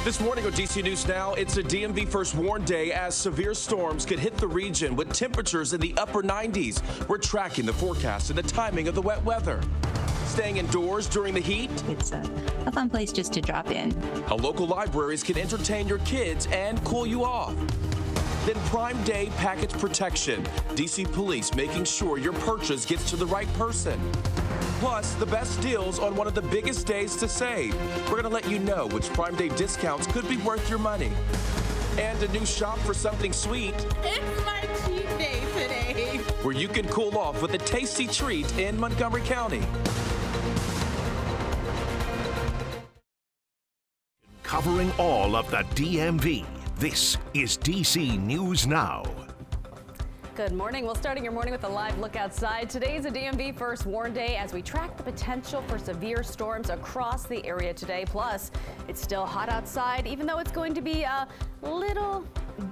This morning on DC News Now, it's a DMV first warn day as severe storms could hit the region with temperatures in the upper 90s. We're tracking the forecast and the timing of the wet weather. Staying indoors during the heat. It's a fun place just to drop in. How local libraries can entertain your kids and cool you off. Then Prime Day package protection. DC Police making sure your purchase gets to the right person. Plus, the best deals on one of the biggest days to save. We're going to let you know which Prime Day discounts could be worth your money. And a new shop for something sweet. It's my cheat day today. Where you can cool off with a tasty treat in Montgomery County. Covering all of the DMV, this is DC News Now. Good morning. Well, starting your morning with a live look outside. Today is a DMV first warn day as we track the potential for severe storms across the area today. Plus, it's still hot outside, even though it's going to be a little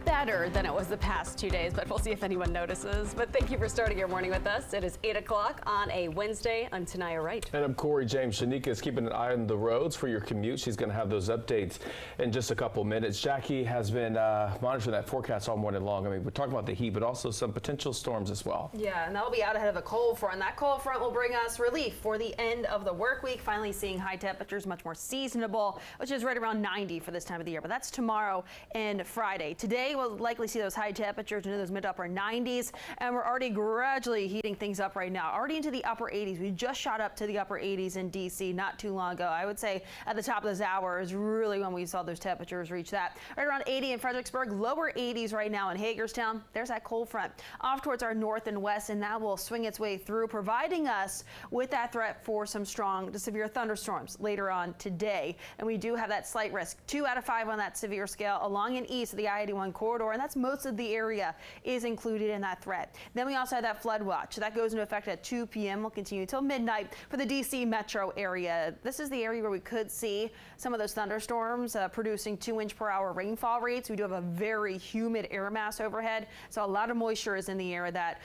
better than it was the past 2 days, but we'll see if anyone notices. But thank you for starting your morning with us. It is 8 o'clock on a Wednesday. I'm Tanaya Wright. And I'm Corey James. Shanika is keeping an eye on the roads for your commute. She's going to have those updates in just a couple minutes. Jackie has been monitoring that forecast all morning long. I mean, we're talking about the heat, but also some potential storms as well. Yeah, and that'll be out ahead of a cold front. That cold front will bring us relief for the end of the work week. Finally seeing high temperatures, much more seasonable, which is right around 90 for this time of the year. But that's tomorrow and Friday. Today we'll likely see those high temperatures into those mid to upper 90s, and we're already gradually heating things up right now, already into the upper 80s. We just shot up to the upper 80s in DC not too long ago. I would say at the top of this hour is really when we saw those temperatures reach that. Right around 80 in Fredericksburg, lower 80s right now in Hagerstown. There's that cold front off towards our north and west, and that will swing its way through, providing us with that threat for some strong to severe thunderstorms later on today. And we do have that slight risk, 2 out of 5 on that severe scale along and east of the I-81 corridor, and that's most of the area is included in that threat. Then we also have that flood watch. So that goes into effect at 2 p.m. Will continue until midnight for the DC metro area. This is the area where we could see some of those thunderstorms producing 2-inch-per-hour rainfall rates. We do have a very humid air mass overhead, so a lot of moisture is in the air that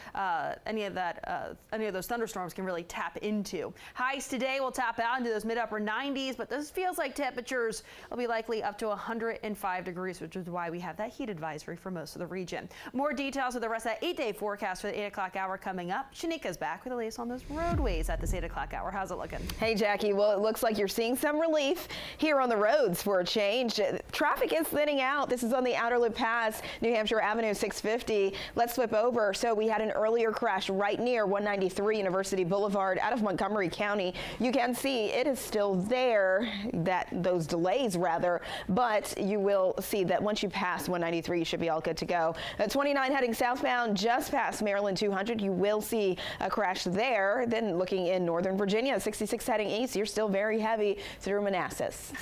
any of those thunderstorms can really tap into. Highs today will tap out into those mid-upper 90s, but this feels like temperatures will be likely up to 105 degrees, which is why we have that heat advisory for most of the region. More details of the rest of that 8-day forecast for the 8 o'clock hour coming up. Shanika's back with the latest on those roadways at this 8 o'clock hour. How's it looking? Hey, Jackie. Well, it looks like you're seeing some relief here on the roads for a change. Traffic is thinning out. This is on the Outer Loop Pass, New Hampshire Avenue 650. Let's flip over. So we had an earlier crash right near 193 University Boulevard out of Montgomery County. You can see it is still there, those delays rather, but you will see that once you pass 193, you should be all good to go. 29 heading southbound just past Maryland 200, you will see a crash there. Then looking in Northern Virginia, 66 heading east, you're still very heavy through Manassas.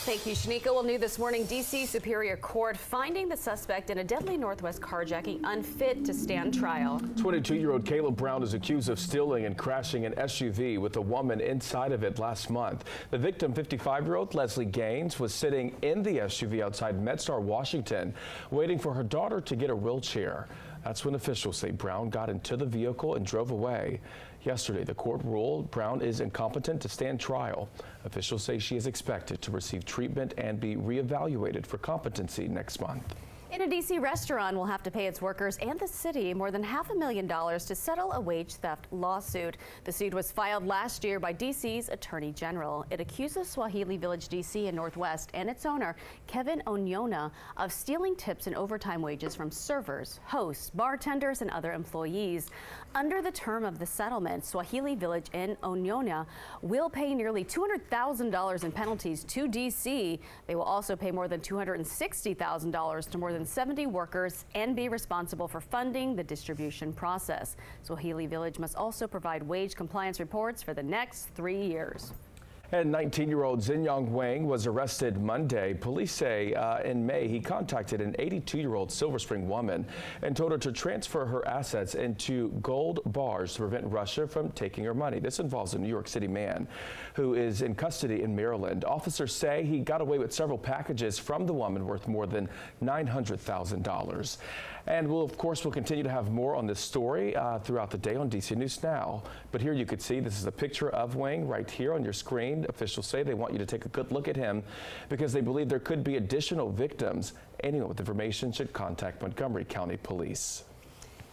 Thank you, Shanika. Well, new this morning, D.C. Superior Court finding the suspect in a deadly Northwest carjacking unfit to stand trial. 22-year-old Caleb Brown is accused of stealing and crashing an SUV with a woman inside of it last month. The victim, 55-year-old Leslie Gaines, was sitting in the SUV outside MedStar, Washington, waiting for her daughter to get a wheelchair. That's when officials say Brown got into the vehicle and drove away. Yesterday, the court ruled Brown is incompetent to stand trial. Officials say she is expected to receive treatment and be reevaluated for competency next month. In a D.C. restaurant will have to pay its workers and the city more than $500,000 to settle a wage theft lawsuit. The suit was filed last year by D.C.'s Attorney General. It accuses Swahili Village D.C. in Northwest and its owner, Kevin Onyona, of stealing tips and overtime wages from servers, hosts, bartenders, and other employees. Under the term of the settlement, Swahili Village and Onyona will pay nearly $200,000 in penalties to D.C. They will also pay more than $260,000 to more than 70 workers and be responsible for funding the distribution process. Swahili Village must also provide wage compliance reports for the next 3 years. And 19-year-old Xinyang Wang was arrested Monday. Police say in May he contacted an 82-year-old Silver Spring woman and told her to transfer her assets into gold bars to prevent Russia from taking her money. This involves a New York City man who is in custody in Maryland. Officers say he got away with several packages from the woman worth more than $900,000. And we'll continue to have more on this story throughout the day on DC News Now. But here you could see this is a picture of Wayne right here on your screen. Officials say they want you to take a good look at him because they believe there could be additional victims. Anyone with information should contact Montgomery County Police.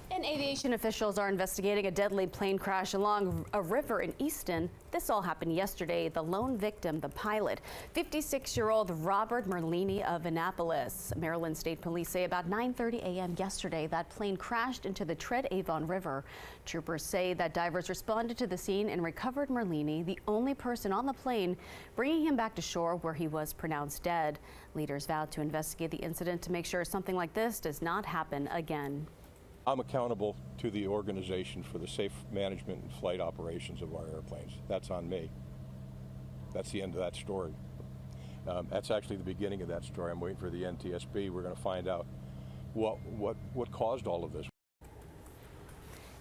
And aviation officials are investigating a deadly plane crash along a river in Easton. This all happened yesterday. The lone victim, the pilot, 56-year-old Robert Merlini of Annapolis. Maryland State Police say about 9:30 a.m. yesterday that plane crashed into the Tread Avon River. Troopers say that divers responded to the scene and recovered Merlini, the only person on the plane, bringing him back to shore where he was pronounced dead. Leaders vowed to investigate the incident to make sure something like this does not happen again. I'm accountable to the organization for the safe management and flight operations of our airplanes. That's on me. That's the end of that story. That's actually the beginning of that story. I'm waiting for the NTSB. We're going to find out what caused all of this.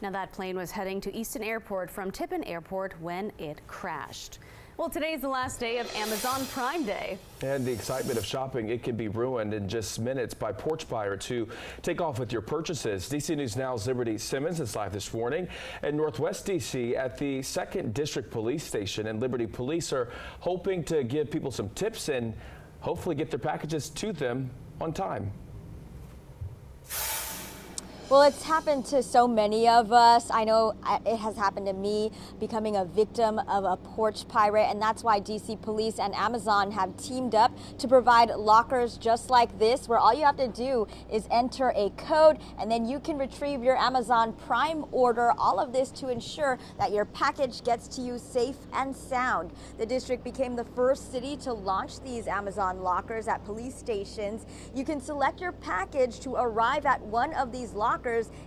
Now that plane was heading to Easton Airport from Tippin Airport when it crashed. Well, today's the last day of Amazon Prime Day. And the excitement of shopping, it can be ruined in just minutes by porch pirates who take off with your purchases. DC News Now's Liberty Simmons is live this morning in Northwest DC at the 2nd District Police Station. And Liberty Police are hoping to give people some tips and hopefully get their packages to them on time. Well, it's happened to so many of us. I know it has happened to me, becoming a victim of a porch pirate, and that's why DC Police and Amazon have teamed up to provide lockers just like this, where all you have to do is enter a code and then you can retrieve your Amazon Prime order. All of this to ensure that your package gets to you safe and sound. The district became the first city to launch these Amazon lockers at police stations. You can select your package to arrive at one of these lockers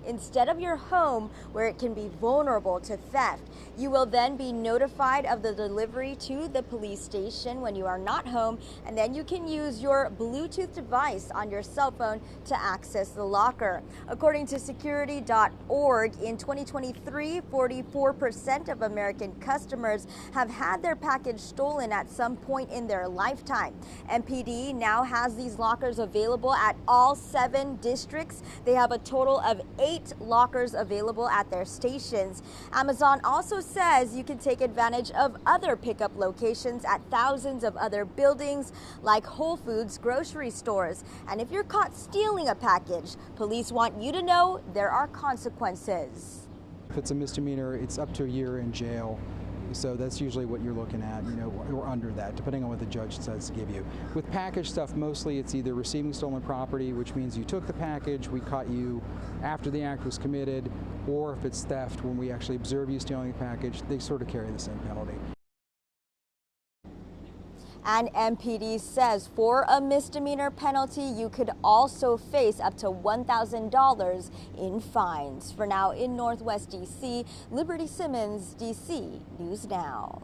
instead of your home, where it can be vulnerable to theft. You will then be notified of the delivery to the police station when you are not home, and then you can use your Bluetooth device on your cell phone to access the locker. According to security.org, in 2023, 44% of American customers have had their package stolen at some point in their lifetime. MPD now has these lockers available at all 7 districts. They have a total of 8 lockers available at their stations. Amazon also says you can take advantage of other pickup locations at thousands of other buildings like Whole Foods grocery stores. And if you're caught stealing a package, police want you to know there are consequences. If it's a misdemeanor, it's up to a year in jail. So that's usually what you're looking at, or under that, depending on what the judge decides to give you. With package stuff, mostly it's either receiving stolen property, which means you took the package, we caught you after the act was committed, or if it's theft, when we actually observe you stealing the package, they sort of carry the same penalty. And MPD says for a misdemeanor penalty, you could also face up to $1,000 in fines. For now, in Northwest DC, Liberty Simmons, DC News Now.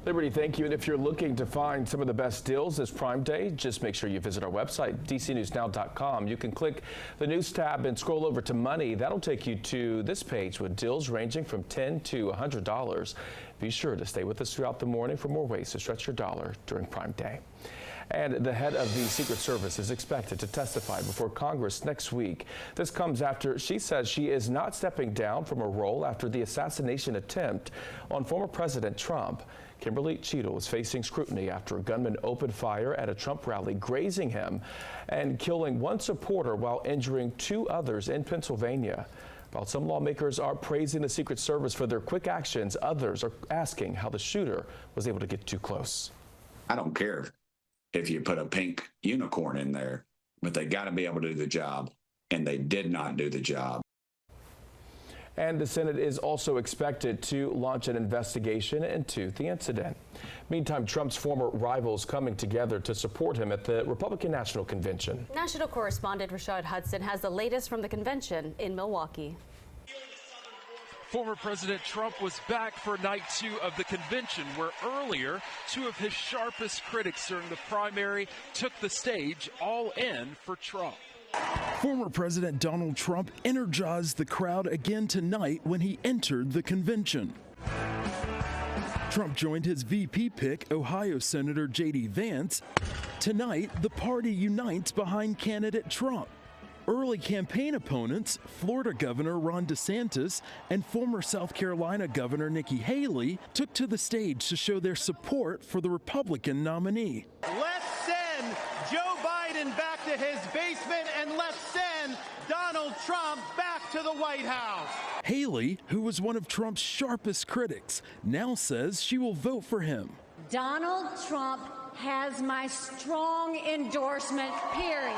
Liberty, thank you. And if you're looking to find some of the best deals this Prime Day, just make sure you visit our website, dcnewsnow.com. You can click the news tab and scroll over to money. That'll take you to this page with deals ranging from $10 to $100. Be sure to stay with us throughout the morning for more ways to stretch your dollar during Prime Day. And the head of the Secret Service is expected to testify before Congress next week. This comes after she says she is not stepping down from her role after the assassination attempt on former President Trump. Kimberly Cheadle is facing scrutiny after a gunman opened fire at a Trump rally, grazing him and killing one supporter while injuring 2 others in Pennsylvania. While some lawmakers are praising the Secret Service for their quick actions, others are asking how the shooter was able to get too close. I don't care if you put a pink unicorn in there, but they got to be able to do the job, and they did not do the job. And the Senate is also expected to launch an investigation into the incident. Meantime, Trump's former rivals coming together to support him at the Republican National Convention. National correspondent Rashad Hudson has the latest from the convention in Milwaukee. Former President Trump was back for night 2 of the convention, where earlier 2 of his sharpest critics during the primary took the stage, all in for Trump. Former President Donald Trump energized the crowd again tonight when he entered the convention. Trump joined his VP pick, Ohio Senator J.D. Vance. Tonight, the party unites behind candidate Trump. Early campaign opponents, Florida Governor Ron DeSantis and former South Carolina Governor Nikki Haley, took to the stage to show their support for the Republican nominee. Let's send Joe Biden back to his basement and let's send Donald Trump back to the White House. Haley, who was one of Trump's sharpest critics, now says she will vote for him. Donald Trump has my strong endorsement, period.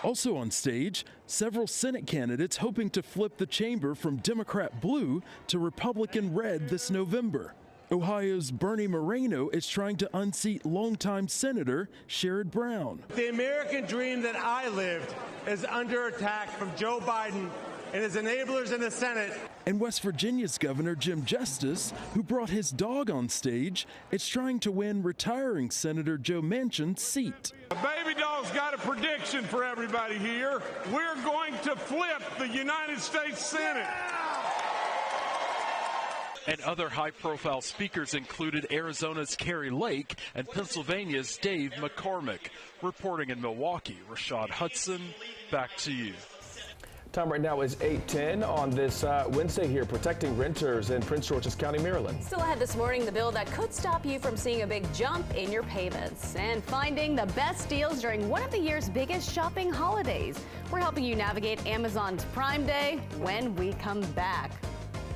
Also on stage, several Senate candidates hoping to flip the chamber from Democrat blue to Republican red this November. Ohio's Bernie Moreno is trying to unseat longtime Senator Sherrod Brown. The American dream that I lived is under attack from Joe Biden and his enablers in the Senate. And West Virginia's Governor Jim Justice, who brought his dog on stage, is trying to win retiring Senator Joe Manchin's seat. Baby Dog's got a prediction for everybody here. We're going to flip the United States Senate. And other high-profile speakers included Arizona's Kari Lake and Pennsylvania's Dave McCormick. Reporting in Milwaukee, Rashad Hudson, back to you. Time right now is 8:10 on this Wednesday here, protecting renters in Prince George's County, Maryland. Still ahead this morning, the bill that could stop you from seeing a big jump in your payments and finding the best deals during one of the year's biggest shopping holidays. We're helping you navigate Amazon's Prime Day when we come back.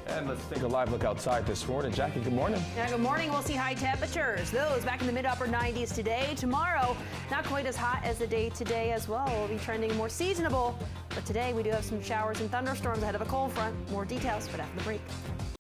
And let's take a live look outside this morning. Jackie, good morning. Yeah, good morning. We'll see high temperatures. Those back in the mid-upper 90s today. Tomorrow, not quite as hot as the day today as well. We'll be trending more seasonable. But today, we do have some showers and thunderstorms ahead of a cold front. More details right after the break.